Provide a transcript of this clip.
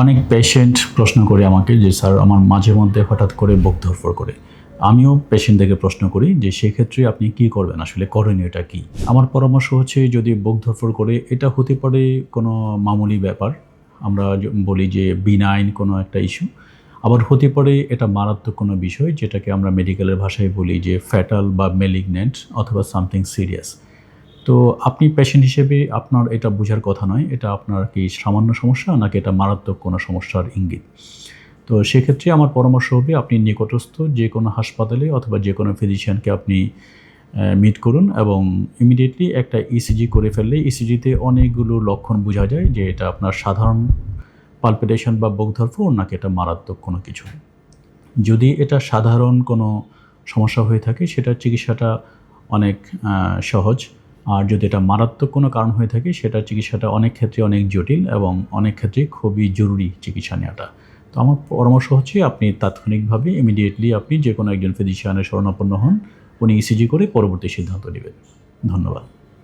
অনেক পেশেন্ট প্রশ্ন করে আমাকে যে স্যার আমার মাঝে মধ্যে হঠাৎ করে বুক ধড়ফড় করে। আমিও পেশেন্টদেরকে প্রশ্ন করি যে সেক্ষেত্রে আপনি কি করবেন? আসলে করণীয়টা কি? আমার পরামর্শ হচ্ছে যদি বুক ধড়ফড় করে এটা হতে পারে কোনো মামুলি ব্যাপার। আমরা বলি যে বিনাইন কোনো একটা ইস্যু। আবার হতে পারে এটা মারাত্মক কোনো বিষয় যেটাকে আমরা মেডিকেলের ভাষায় বলি যে ফ্যাটাল বা ম্যালিগন্যান্ট অথবা সামথিং সিরিয়াস। তো আপনি পেশেন্ট হিসেবে আপনার এটা বোঝার কথা নয়। এটা আপনার কি সামান্য সমস্যা নাকি এটা মারাত্মক কোনো সমস্যার ইঙ্গিত। তো সেক্ষেত্রে আমার পরামর্শ হবে আপনি নিকটস্থ যেকোনো হাসপাতালে অথবা যেকোনো ফিজিশিয়ানকে আপনি মিট করুন এবং ইমিডিয়েটলি একটা ইসিজি করে ফেললে ইসিজিতে অনেকগুলো লক্ষণ বোঝা যায় যে এটা আপনার সাধারণ পালপিটেশন বা বুক ধড়ফড় নাকি এটা মারাত্মক কোনো কিছু। যদি এটা সাধারণ কোনো সমস্যা হয়ে থাকে সেটার চিকিৎসাটা অনেক সহজ। আর যদি এটা মারাত্মক কোনো কারণ হয়ে থাকে সেটার চিকিৎসাটা অনেক ক্ষেত্রে অনেক জটিল এবং অনেক ক্ষেত্রে খুবই জরুরি চিকিৎসা নেওয়াটা। তো আমার পরামর্শ হচ্ছে আপনি তাৎক্ষণিকভাবে ইমিডিয়েটলি আপনি যেকোনো একজন ফিজিশিয়ানের শরণাপন্ন হন। উনি ইসিজি করে পরবর্তী সিদ্ধান্ত নেবেন। ধন্যবাদ।